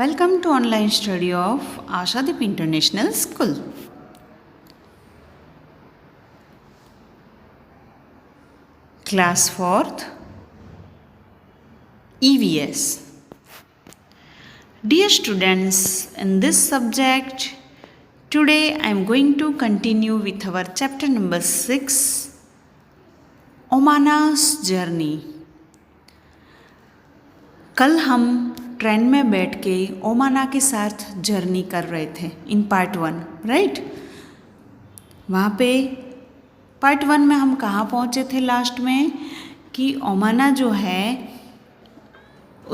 Welcome to online study of Ashadip International School. Class 4th EVS. Dear students, in this subject, today I am going to continue with our chapter number 6, Omana's journey. कल हम train में बैठ के ओमाना के साथ journey कर रहे थे इन पार्ट 1, राइट. वहाँ पे पार्ट 1 में हम कहाँ पहुँचे थे लास्ट में कि ओमाना जो है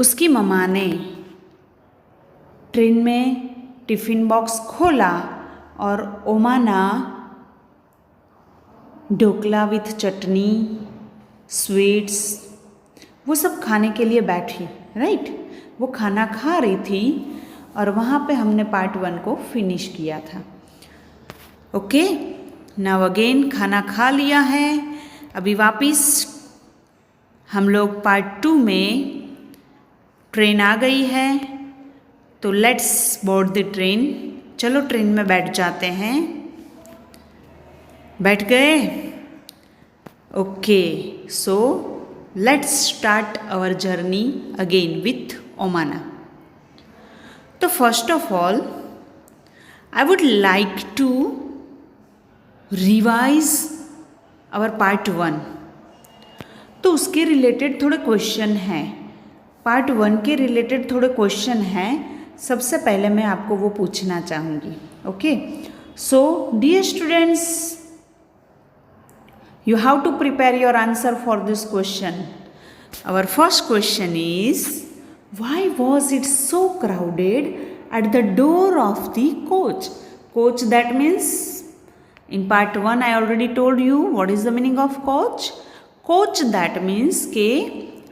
उसकी मम्मा ने ट्रेन में टिफ़िन बॉक्स खोला और ओमाना ढोकला विथ चटनी, स्वीट्स, वो सब खाने के लिए बैठी, राइट. वो खाना खा रही थी और वहाँ पे हमने पार्ट 1 को फिनिश किया था. ओके, नाउ अगेन खाना खा लिया है. अभी वापस हम लोग पार्ट 2 में, ट्रेन आ गई है तो लेट्स बोर्ड द ट्रेन. चलो ट्रेन में बैठ जाते हैं. बैठ गए? Okay, so let's start our journey again with Omana. So first of all, I would like to revise our part 1. तो उसके रिलेटेड थोड़े क्वेश्चन हैं. पार्ट 1 के रिलेटेड थोड़े क्वेश्चन हैं. सबसे पहले मैं आपको वो पूछना चाहूँगी. Okay, so dear students, you have to prepare your answer for this question. Our first question is, why was it so crowded at the door of the coach? Coach, that means in part 1 I already told you what is the meaning of coach. Coach that means के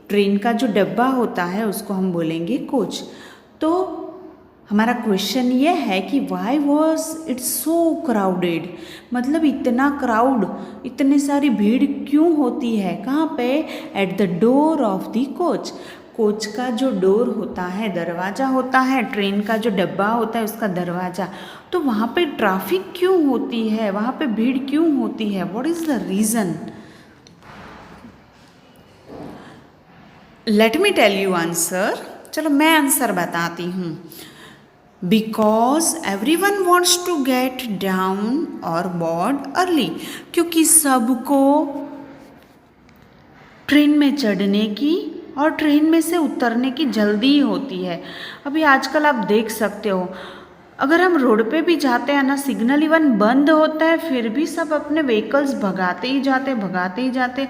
train का जो डब्बा होता है उसको हम बोलेंगे coach. तो हमारा क्वेश्चन ये है कि why was it so crowded, मतलब इतना क्राउड, इतनी सारी भीड़ क्यों होती है. कहाँ पे? At the door of the coach. Coach का जो डोर होता है, दरवाज़ा होता है, ट्रेन का जो डब्बा होता है उसका दरवाज़ा, तो वहाँ पे ट्रैफिक क्यों होती है, वहाँ पे भीड़ क्यों होती है. What is the reason? Let me tell you answer. चलो मैं आंसर बताती हूँ. Because everyone wants to get down और बोर्ड अर्ली. क्योंकि सबको ट्रेन में चढ़ने की और ट्रेन में से उतरने की जल्दी होती है. अभी आजकल आप देख सकते हो, अगर हम रोड पे भी जाते हैं ना, सिग्नल इवन बंद होता है फिर भी सब अपने व्हीकल्स भगाते ही जाते.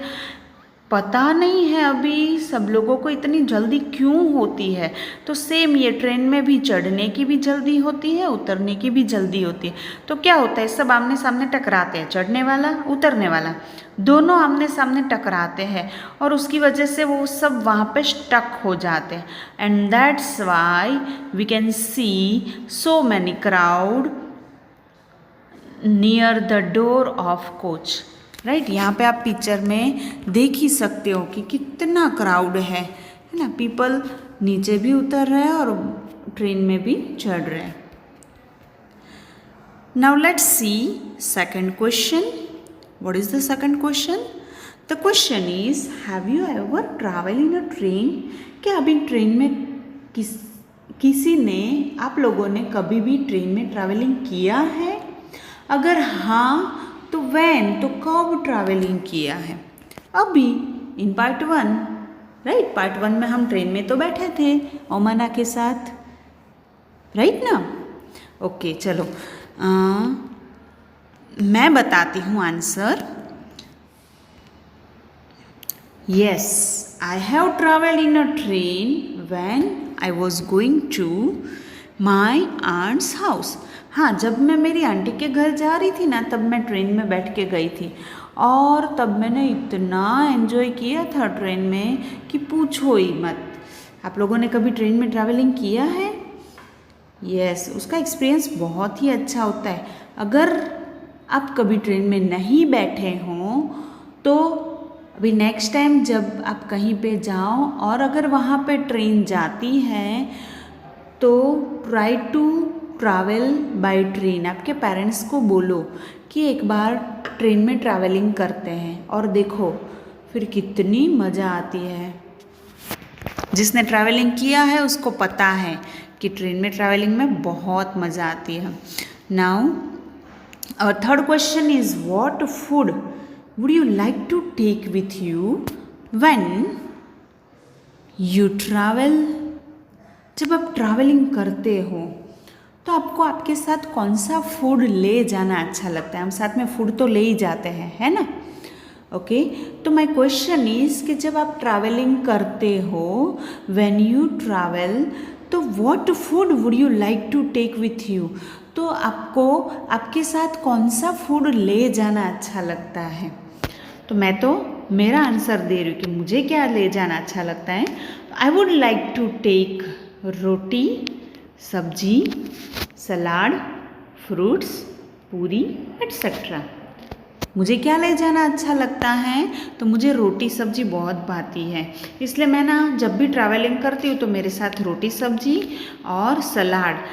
पता नहीं है अभी सब लोगों को इतनी जल्दी क्यों होती है. तो सेम ये ट्रेन में भी चढ़ने की भी जल्दी होती है, उतरने की भी जल्दी होती है. तो क्या होता है, सब आमने सामने टकराते हैं, चढ़ने वाला उतरने वाला दोनों आमने सामने टकराते हैं और उसकी वजह से वो सब वहाँ पे स्टक हो जाते हैं. And that's why we can see so many crowd near the door of coach, right. यहाँ पे आप पिक्चर में देख ही सकते हो कि कितना क्राउड है ना. पीपल नीचे भी उतर रहे हैं और ट्रेन में भी चढ़ रहे हैं. Now let's see second question. What is the second question? The question is, have you ever travel in a train? क्या अभी ट्रेन में किसी ने, आप लोगों ने कभी भी ट्रेन में ट्रैवलिंग किया है? अगर हाँ तो वैन, तो कब ट्रैवलिंग किया है? अभी इन पार्ट 1, राइट. पार्ट 1 में हम ट्रेन में तो बैठे थे ओमाना के साथ, राइट ना. ओके, चलो मैं बताती हूँ answer. Yes, I have travelled in a train when I was going to my aunt's house. हाँ, जब मैं मेरी आंटी के घर जा रही थी ना, तब मैं ट्रेन में बैठ के गई थी और तब मैंने इतना एंजॉय किया था ट्रेन में कि पूछो ही मत. आप लोगों ने कभी ट्रेन में ट्रैवलिंग किया है? यस, उसका एक्सपीरियंस बहुत ही अच्छा होता है. अगर आप कभी ट्रेन में नहीं बैठे हों तो अभी नेक्स्ट टाइम जब आप कहीं पे जाओ और अगर वहाँ पे ट्रेन जाती है तो try to travel by train. आपके पेरेंट्स को बोलो कि एक बार ट्रेन में ट्रैवलिंग करते हैं और देखो फिर कितनी मज़ा आती है। जिसने ट्रैवलिंग किया है उसको पता है कि ट्रेन में ट्रैवलिंग में बहुत मज़ा आती है। Now our third question is what food would you like to take with you when you travel. जब आप ट्रैवलिंग करते हो तो आपको आपके साथ कौन सा फूड ले जाना अच्छा लगता है। हम साथ में फूड तो ले ही जाते हैं, है ना। ओके, तो माय क्वेश्चन इज कि जब आप ट्रैवलिंग करते हो व्हेन यू ट्रैवल, तो what food would you like to take with you. तो आपको आपके साथ कौन सा फूड ले जाना अच्छा लगता है। तो मैं तो मेरा आंसर दे रही हूँ कि मुझे क्या ले जाना अच्छा लगता है। I would like to take roti, sabzi, salad, fruits, पूरी एट्सेट्रा। मुझे क्या ले जाना अच्छा लगता है, तो मुझे रोटी सब्जी बहुत भाती है, इसलिए मैं ना जब भी ट्रैवलिंग करती हूँ तो मेरे साथ रोटी सब्जी और सलाद।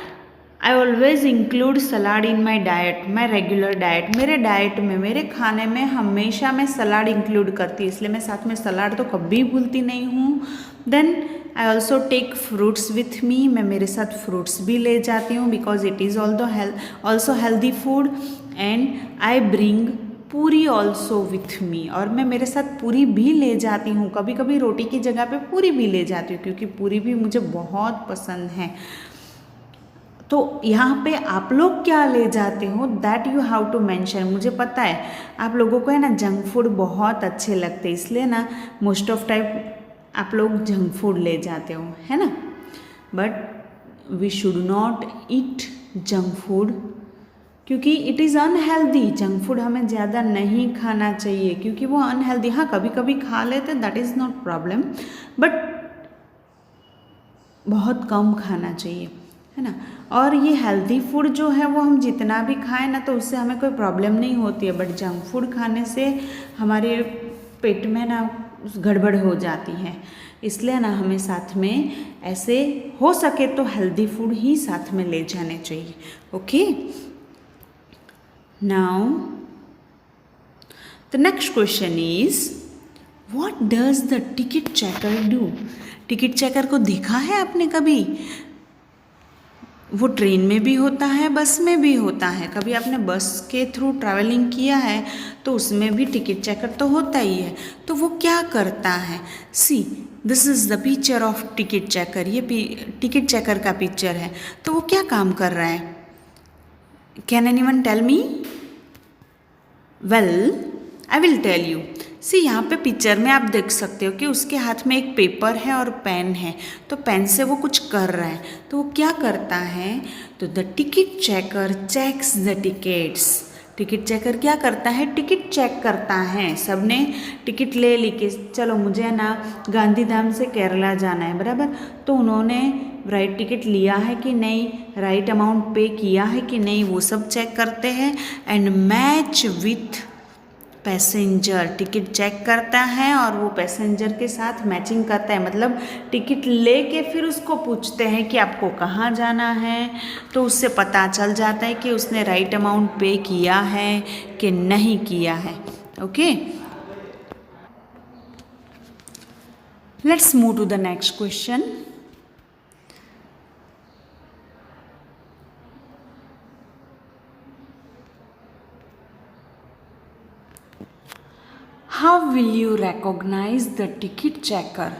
I always include salad in my diet. My regular diet, मेरे डाइट में, मेरे खाने में हमेशा मैं सलाद इंक्लूड करती हूँ, इसलिए मैं साथ में सलाद तो कभी भूलती नहीं हूँ। Then I also take fruits with me. मैं मेरे साथ फ्रूट्स भी ले जाती हूँ because it is also healthy food. And I bring puri also with me, और मैं मेरे साथ पूरी भी ले जाती हूँ। कभी कभी रोटी की जगह पे पूरी भी ले जाती हूँ क्योंकि पूरी भी मुझे बहुत पसंद है। तो यहाँ पे आप लोग क्या ले जाते हो, that you have to mention. मुझे पता है आप लोगों को है ना जंक फूड बहुत अच्छे लगते हैं, इसलिए ना मोस्ट ऑफ टाइम आप लोग जंक फूड ले जाते हो, है ना। But we should not eat junk food क्योंकि it is unhealthy. Junk food हमें ज़्यादा नहीं खाना चाहिए क्योंकि वो अनहेल्दी। हाँ, कभी कभी खा लेते, that is not problem, but बहुत कम खाना चाहिए, है ना। और ये हेल्दी फूड जो है वो हम जितना भी खाएं ना तो उससे हमें कोई प्रॉब्लम नहीं होती है, बट जंक फूड खाने से हमारे पेट में ना गड़बड़ हो जाती है। इसलिए ना हमें साथ में ऐसे हो सके तो हेल्दी फूड ही साथ में ले जाने चाहिए। Okay, now the next question is what does the ticket checker do. Ticket checker को देखा है आपने कभी? वो ट्रेन में भी होता है, बस में भी होता है। कभी आपने बस के थ्रू ट्रैवलिंग किया है तो उसमें भी टिकट चेकर तो होता ही है। तो वो क्या करता है, see this is the picture of ticket checker. ये टिकट चेकर का पिक्चर है। तो वो क्या काम कर रहा है, can anyone tell me? Well, I will tell you. See यहाँ पे पिक्चर में आप देख सकते हो कि उसके हाथ में एक पेपर है और पेन है, तो पेन से वो कुछ कर रहा है। तो वो क्या करता है, तो the ticket checker checks the tickets. Ticket checker क्या करता है, टिकट चेक करता है। सबने टिकट ले ली कि चलो मुझे ना गांधीधाम से केरला जाना है, बराबर। तो उन्होंने राइट टिकट लिया है कि नहीं, राइट अमाउंट पे किया है कि नहीं, वो सब चेक करते हैं। And match with passenger, ticket check करता है और वो पैसेंजर के साथ मैचिंग करता है। मतलब टिकट लेके फिर उसको पूछते हैं कि आपको कहाँ जाना है, तो उससे पता चल जाता है कि उसने राइट अमाउंट पे किया है कि नहीं किया है। Okay, let's move to the next question. How will you recognise the ticket checker.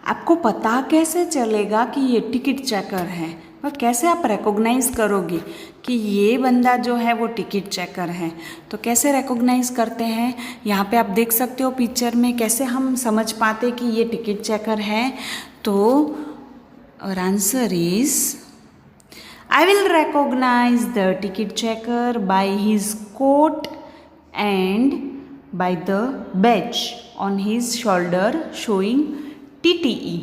आपको पता कैसे चलेगा कि ये टिकट चेकर है, और कैसे आप रिकॉग्नाइज करोगे कि ये बंदा जो है वो टिकट चेकर है। तो कैसे रिकॉग्नाइज करते हैं, यहाँ पे आप देख सकते हो पिक्चर में कैसे हम समझ पाते कि ये टिकट चेकर है। तो और answer is I will recognize the ticket checker by his coat and by the badge on his shoulder showing TTE.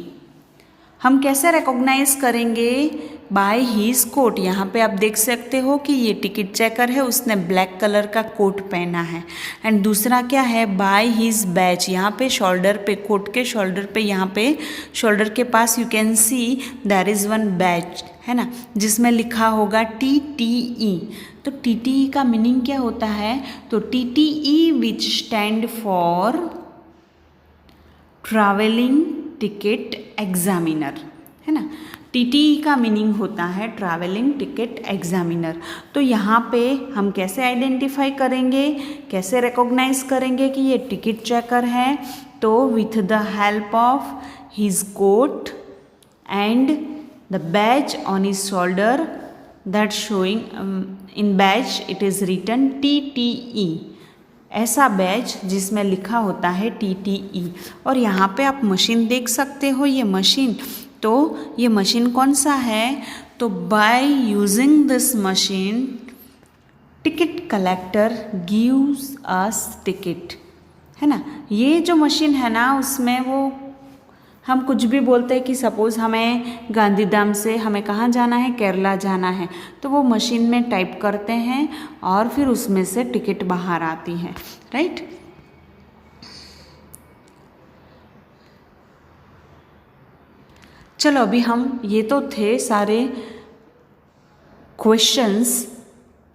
हम कैसे recognize करेंगे बाय हीज कोट। यहाँ पे आप देख सकते हो कि ये टिकट चेकर है, उसने ब्लैक कलर का कोट पहना है। एंड दूसरा क्या है, बाय हीज बैच। यहाँ पे शोल्डर पे, कोट के शोल्डर पे, यहाँ पे शोल्डर के पास you can see there is one badge, है ना, जिसमें लिखा होगा TTE। तो TTE का मीनिंग क्या होता है, तो TTE which stand for travelling ticket examiner, है ना। TTE का मीनिंग होता है ट्रैवलिंग टिकट एग्जामिनर। तो यहाँ पे हम कैसे आइडेंटिफाई करेंगे, कैसे रिकॉग्नाइज करेंगे कि ये टिकट चेकर है, तो with the help of his coat and the badge on his shoulder that showing in badge it is written TTE। ऐसा बैच जिसमें लिखा होता है TTE। और यहाँ पे आप मशीन देख सकते हो, ये मशीन, तो ये मशीन कौन सा है, तो by using this machine ticket collector gives us ticket, है ना। ये जो मशीन है ना, उसमें वो हम कुछ भी बोलते हैं कि सपोज़ हमें गांधीधाम से हमें कहाँ जाना है, केरला जाना है, तो वो मशीन में टाइप करते हैं और फिर उसमें से टिकट बाहर आती है, राइट। चलो अभी हम, ये तो थे सारे क्वेश्चंस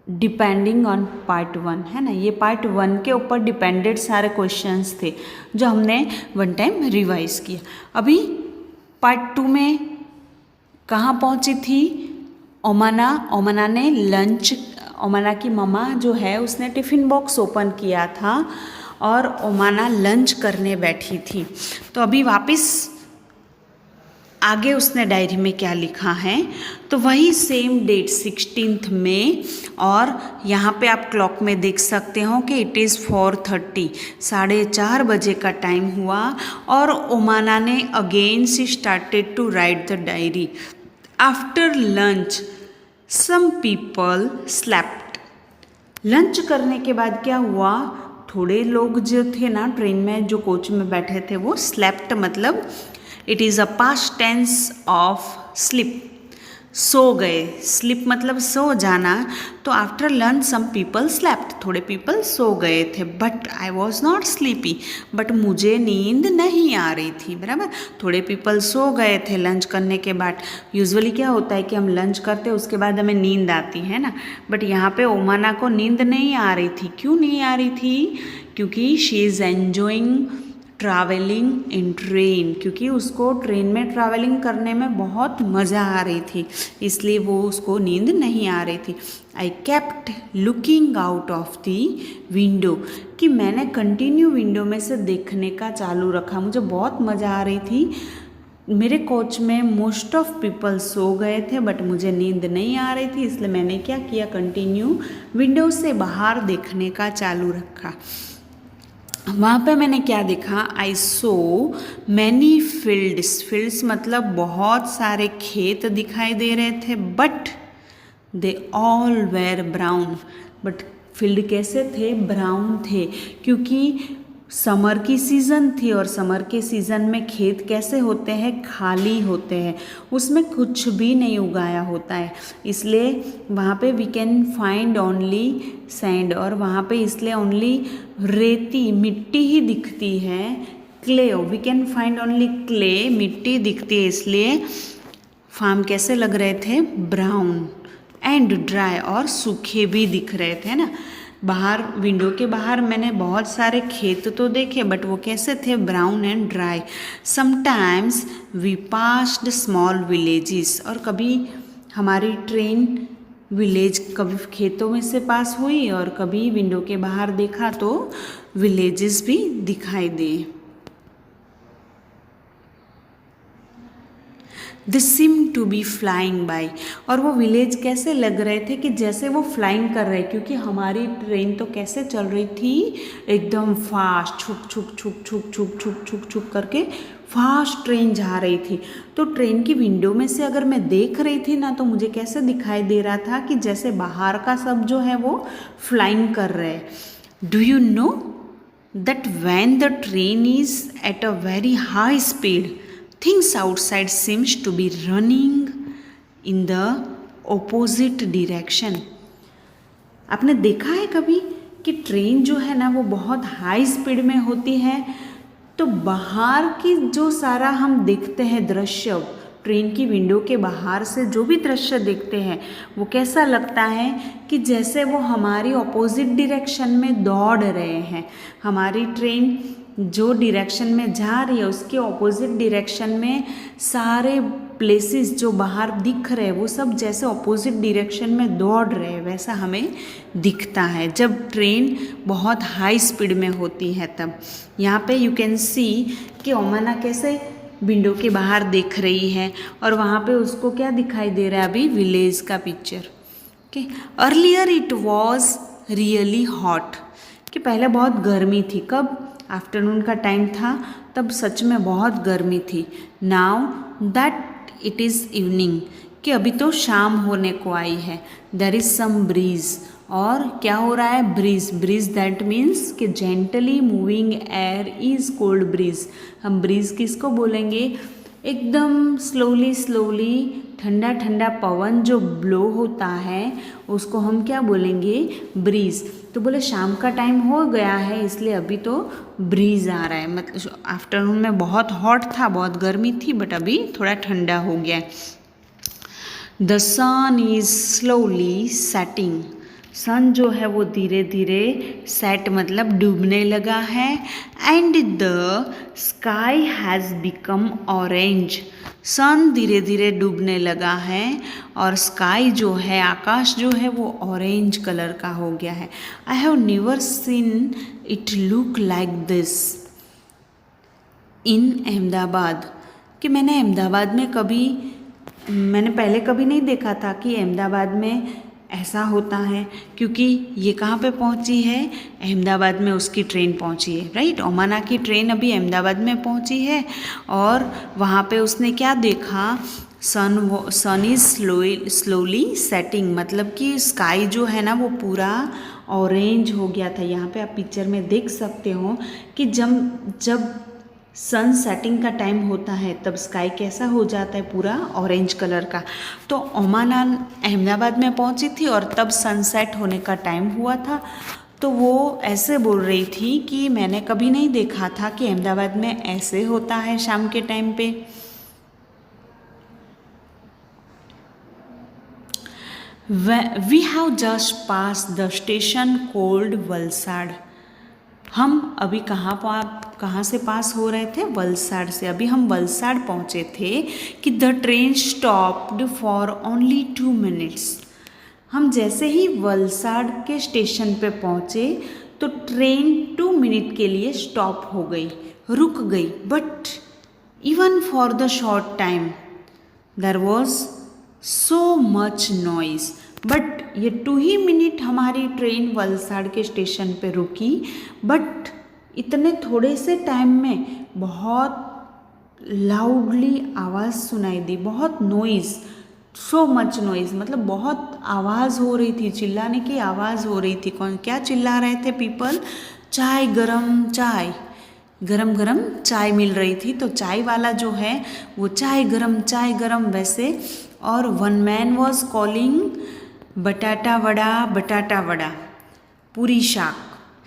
डिपेंडिंग ऑन पार्ट 1, है ना। ये पार्ट 1 के ऊपर डिपेंडेड सारे क्वेश्चंस थे जो हमने वन टाइम रिवाइज किया। अभी पार्ट 2 में कहाँ पहुँची थी, ओमाना ने लंच, ओमाना की मम्मा जो है उसने टिफ़िन बॉक्स ओपन किया था और ओमाना लंच करने बैठी थी। तो अभी वापस आगे उसने डायरी में क्या लिखा है, तो वही सेम डेट 16 मई, और यहाँ पे आप क्लॉक में देख सकते हो कि इट इज़ 4:30, 4:30 बजे का टाइम हुआ। और ओमाना ने again she started to write the diary. After lunch some people slept. Lunch करने के बाद क्या हुआ, थोड़े लोग जो थे ना ट्रेन में, जो कोच में बैठे थे, वो स्लेप्ट मतलब it is a past tense of sleep, सो गए। स्लिप मतलब सो जाना। तो after lunch some people slept, थोड़े पीपल सो गए थे। But I was not sleepy, but मुझे नींद नहीं आ रही थी, बराबर। थोड़े पीपल सो गए थे लंच करने के बाद। यूजुअली क्या होता है कि हम लंच करते हैं उसके बाद हमें नींद आती है ना, बट यहाँ पे ओमाना को नींद नहीं आ रही थी। क्यों नहीं आ रही थी, क्योंकि she is enjoying travelling in train, क्योंकि उसको ट्रेन में ट्रैवलिंग करने में बहुत मज़ा आ रही थी, इसलिए वो उसको नींद नहीं आ रही थी। I kept looking out of the window, कि मैंने कंटिन्यू विंडो में से देखने का चालू रखा, मुझे बहुत मज़ा आ रही थी। मेरे कोच में मोस्ट ऑफ पीपल सो गए थे बट मुझे नींद नहीं आ रही थी, इसलिए मैंने क्या किया, कंटिन्यू विंडो से बाहर देखने का चालू रखा। वहाँ पे मैंने क्या देखा, आई सो मैनी फील्ड्स, फील्ड्स मतलब बहुत सारे खेत दिखाई दे रहे थे, but they all where brown, but field कैसे थे, ब्राउन थे, क्योंकि समर की सीज़न थी और समर के सीज़न में खेत कैसे होते हैं, खाली होते हैं, उसमें कुछ भी नहीं उगाया होता है, इसलिए वहाँ पे we can find only sand, और वहाँ पे इसलिए ओनली रेती मिट्टी ही दिखती है, clay, we can find only clay, मिट्टी दिखती है, इसलिए फार्म कैसे लग रहे थे, ब्राउन एंड ड्राई, और सूखे भी दिख रहे थे ना। बाहर विंडो के बाहर मैंने बहुत सारे खेत तो देखे बट वो कैसे थे, brown and dry. Sometimes we passed small villages, और कभी हमारी ट्रेन विलेज, कभी खेतों में से पास हुई और कभी विंडो के बाहर देखा तो विलेजेस भी दिखाई दे। They seem to be flying by, और वो विलेज कैसे लग रहे थे कि जैसे वो फ्लाइंग कर रहे, क्योंकि हमारी ट्रेन तो कैसे चल रही थी, एकदम फास्ट, छुक छुक छुक छुक छुक छुक छुक छुक करके फास्ट ट्रेन जा रही थी। तो ट्रेन की विंडो में से अगर मैं देख रही थी ना, तो मुझे कैसे दिखाई दे रहा था कि जैसे बाहर का सब जो है वो फ्लाइंग कर रहे हैं। Do you know that when the train is at a very high speed, things outside seems to be running in the opposite direction. आपने देखा है कभी कि ट्रेन जो है ना वो बहुत हाई स्पीड में होती है, तो बाहर की जो सारा हम देखते हैं दृश्य, ट्रेन की विंडो के बाहर से जो भी दृश्य देखते हैं वो कैसा लगता है कि जैसे वो हमारी ऑपोजिट डायरेक्शन में दौड़ रहे हैं। हमारी ट्रेन जो डायरेक्शन में जा रही है उसके ऑपोजिट डायरेक्शन में सारे प्लेसेस जो बाहर दिख रहे हैं वो सब जैसे ऑपोजिट डायरेक्शन में दौड़ रहे हैं, वैसा हमें दिखता है जब ट्रेन बहुत हाई स्पीड में होती है तब। यहाँ पे यू कैन सी कि ओमाना कैसे विंडो के बाहर देख रही है और वहाँ पे उसको क्या दिखाई दे रहा है, अभी विलेज का picture. Okay, earlier it was really hot, कि पहले बहुत गर्मी थी। कब? आफ्टरनून का टाइम था, तब सच में बहुत गर्मी थी। Now that it is evening, कि अभी तो शाम होने को आई है। देयर इज़ सम ब्रीज, और क्या हो रहा है? ब्रीज। ब्रीज दैट मीन्स कि gently moving air is cold bridge. हम ब्रीज किसको बोलेंगे? एकदम स्लोली स्लोली ठंडा ठंडा पवन जो ब्लो होता है उसको हम क्या बोलेंगे? ब्रीज। तो बोले शाम का टाइम हो गया है इसलिए अभी तो ब्रीज आ रहा है, मतलब आफ्टरनून में बहुत हॉट था, बहुत गर्मी थी, बट अभी थोड़ा ठंडा हो गया है। The sun is slowly setting, sun जो है वो धीरे धीरे सेट मतलब डूबने लगा है। And the sky has become orange, sun धीरे धीरे डूबने लगा है और स्काई जो है, आकाश जो है वो ऑरेंज कलर का हो गया है। I have never seen it look like this in Ahmedabad, कि मैंने पहले कभी नहीं देखा था कि अहमदाबाद में ऐसा होता है, क्योंकि ये कहाँ पे पहुँची है? अहमदाबाद में उसकी ट्रेन पहुँची है, राइट। ओमाना की ट्रेन अभी अहमदाबाद में पहुँची है और वहाँ पे उसने क्या देखा? सन इज स्लोली सेटिंग, मतलब कि स्काई जो है ना वो पूरा ऑरेंज हो गया था। यहाँ पे आप पिक्चर में देख सकते हो कि जब सन सेटिंग का टाइम होता है तब स्काई कैसा हो जाता है? पूरा ऑरेंज कलर का। तो ओमाना अहमदाबाद में पहुंची थी और तब सनसेट होने का टाइम हुआ था, तो वो ऐसे बोल रही थी कि मैंने कभी नहीं देखा था कि अहमदाबाद में ऐसे होता है शाम के टाइम पे। We have just pass the station called Valsad, हम अभी कहाँ से पास हो रहे थे? वलसाड से। अभी हम वलसाड पहुँचे थे कि the train stopped for only 2 minutes. हम जैसे ही वलसाड के स्टेशन पे पहुँचे तो ट्रेन 2 मिनट के लिए स्टॉप हो गई, रुक गई। But even for the short time there was so much noise, but ये 2 ही मिनट हमारी ट्रेन वलसाड के स्टेशन पे रुकी, बट इतने थोड़े से टाइम में बहुत लाउडली आवाज़ सुनाई दी, बहुत नॉइज़, सो मच नॉइज़, मतलब बहुत आवाज़ हो रही थी, चिल्लाने की आवाज़ हो रही थी। कौन क्या चिल्ला रहे थे? पीपल। चाय गरम चाय, गरम गरम चाय मिल रही थी, तो चाय वाला जो है वो चाय गरम वैसे। और वन मैन वॉज कॉलिंग बटाटा वड़ा, पूरी शाक,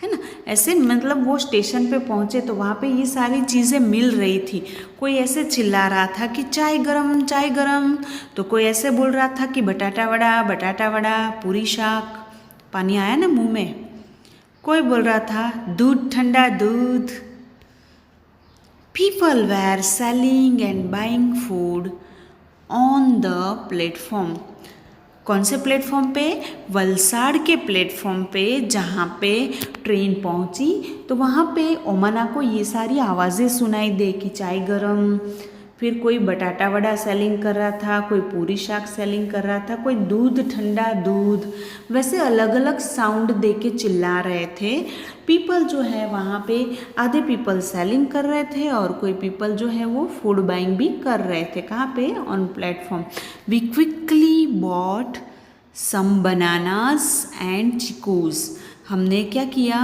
है ना। ऐसे मतलब वो स्टेशन पे पहुँचे तो वहाँ पे ये सारी चीज़ें मिल रही थी। कोई ऐसे चिल्ला रहा था कि चाय गरम, तो कोई ऐसे बोल रहा था कि बटाटा वड़ा, पूरी शाक। पानी आया ना मुंह में। कोई बोल रहा था दूध ठंडा दूध। People were selling and buying food on the platform. कौन से प्लेटफॉर्म पे? वलसाड के प्लेटफॉर्म पे, जहाँ पे ट्रेन पहुँची तो वहाँ पे ओमाना को ये सारी आवाज़ें सुनाई दे कि चाय गरम, फिर कोई बटाटा वड़ा सेलिंग कर रहा था, कोई पूरी शाक सेलिंग कर रहा था, कोई दूध ठंडा दूध, वैसे अलग अलग साउंड दे के चिल्ला रहे थे। पीपल जो है वहाँ पे आधे पीपल सेलिंग कर रहे थे और कोई पीपल जो है वो फूड बाइंग भी कर रहे थे। कहाँ पे? On platform. We quickly bought some bananas and chikoos. हमने क्या किया,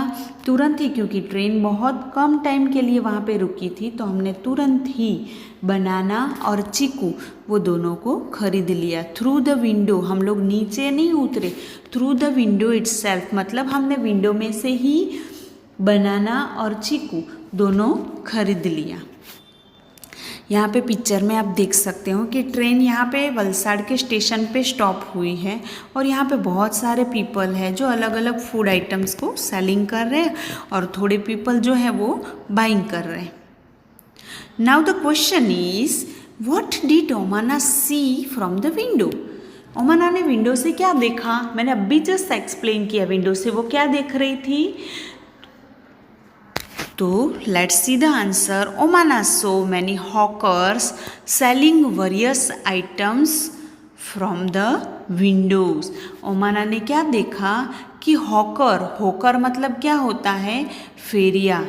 तुरंत ही, क्योंकि ट्रेन बहुत कम टाइम के लिए वहाँ पे रुकी थी, तो हमने तुरंत ही बनाना और चीकू वो दोनों को खरीद लिया। थ्रू द विंडो, हम लोग नीचे नहीं उतरे, थ्रू द विंडो इटसेल्फ, मतलब हमने विंडो में से ही बनाना और चीकू दोनों खरीद लिया। यहाँ पे पिक्चर में आप देख सकते हो कि ट्रेन यहाँ पे वलसाड़ के स्टेशन पे स्टॉप हुई है और यहाँ पे बहुत सारे पीपल हैं जो अलग अलग फूड आइटम्स को सेलिंग कर रहे हैं और थोड़े पीपल जो है वो बाइंग कर रहे हैं। Now the question is what did Omana see from the window. Omana ने विंडो से क्या देखा, मैंने अभी जस्ट एक्सप्लेन किया विंडो से वो क्या देख रही थी। तो let's see the answer. Omana saw many hawkers selling various items from the windows. ओमाना ने क्या देखा कि हॉकर मतलब क्या होता है, फेरिया,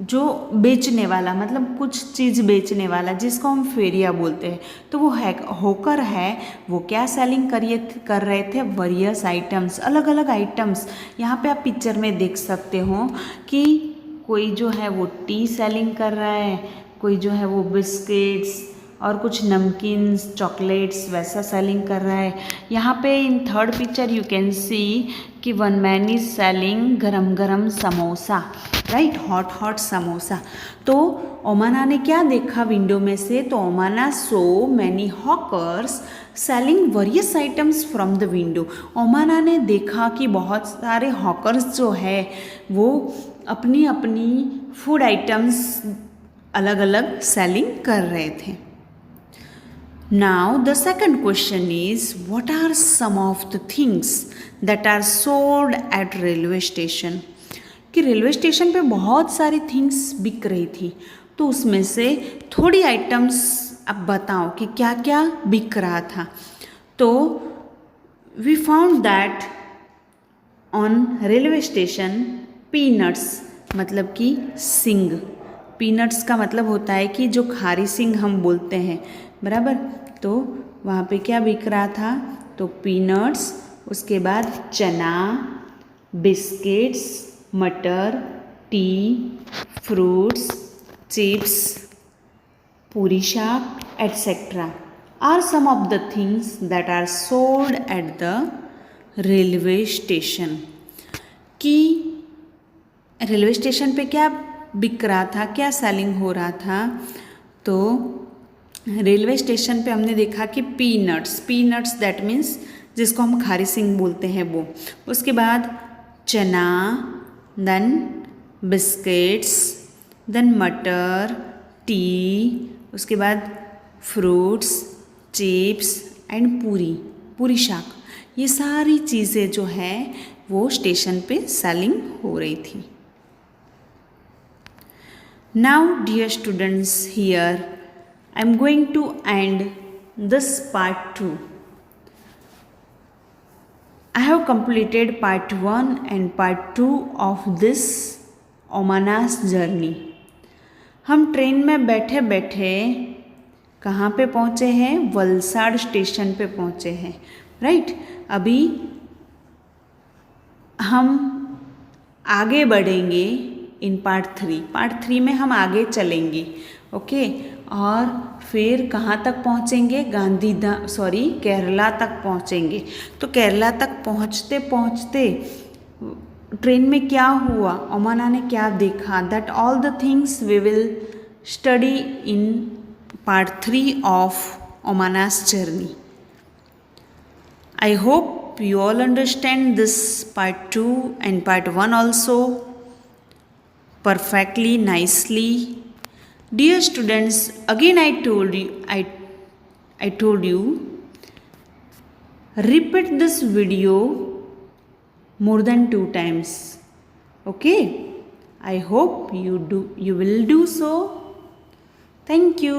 जो बेचने वाला, मतलब कुछ चीज़ बेचने वाला, जिसको हम फेरिया बोलते हैं। तो वो हॉकर है, वो क्या सेलिंग कर रहे थे, वेरियस आइटम्स, अलग अलग आइटम्स। यहाँ पे आप पिक्चर में देख सकते हो कि कोई जो है वो टी सेलिंग कर रहा है, कोई जो है वो बिस्किट्स और कुछ नमकीन्स, चॉकलेट्स वैसा सेलिंग कर रहा है। यहाँ पे in third picture you can सी कि वन मैन इज सेलिंग गरम गरम समोसा, राइट, हॉट समोसा। तो ओमाना ने क्या देखा विंडो में से, तो Omana saw many hawkers selling various items from the window. Omana ने देखा कि बहुत सारे हॉकर्स जो है वो अपनी अपनी फूड आइटम्स अलग अलग सेलिंग कर रहे थे। Now the second question is what are some of the things that are sold at railway station. कि रेलवे स्टेशन पे बहुत सारी थिंग्स बिक रही थी, तो उसमें से थोड़ी आइटम्स अब बताओ कि क्या क्या बिक रहा था। तो we found that on railway station peanuts, मतलब कि सिंग। पीनट्स का मतलब होता है कि जो खारी सिंग हम बोलते हैं, बराबर। तो वहाँ पे क्या बिक रहा था, तो पीनट्स, उसके बाद चना, बिस्किट्स, मटर, T, fruits, chips, puri shaak etcetera are some of the things that are sold at the railway station. कि रेलवे स्टेशन पे क्या बिक रहा था, क्या सेलिंग हो रहा था। तो रेलवे स्टेशन पे हमने देखा कि पीनट्स दैट मीन्स जिसको हम खारी सिंग बोलते हैं वो, उसके बाद चना, देन बिस्किट्स, देन मटर, टी, उसके बाद फ्रूट्स, चिप्स एंड पूरी शाक, ये सारी चीज़ें जो है वो स्टेशन पे सेलिंग हो रही थी। Now dear students, here I am going to end this part 2. I have completed part 1 and part 2 of this Omana's journey. हम ट्रेन में बैठे बैठे कहाँ पे पहुँचे हैं, वलसाड़ स्टेशन पे पहुँचे हैं, राइट। अभी हम आगे बढ़ेंगे इन पार्ट 3 में हम आगे चलेंगे, ओके। और फिर कहाँ तक पहुँचेंगे, केरला तक पहुँचेंगे। तो केरला तक पहुँचते पहुँचते ट्रेन में क्या हुआ, ओमाना ने क्या देखा, that all the things we will study in part 3 of Omana's journey. I hope you all understand this part 2 and part 1 also perfectly nicely. Dear students, again I told you repeat this video more than 2 times, okay. I hope you will do so. Thank you.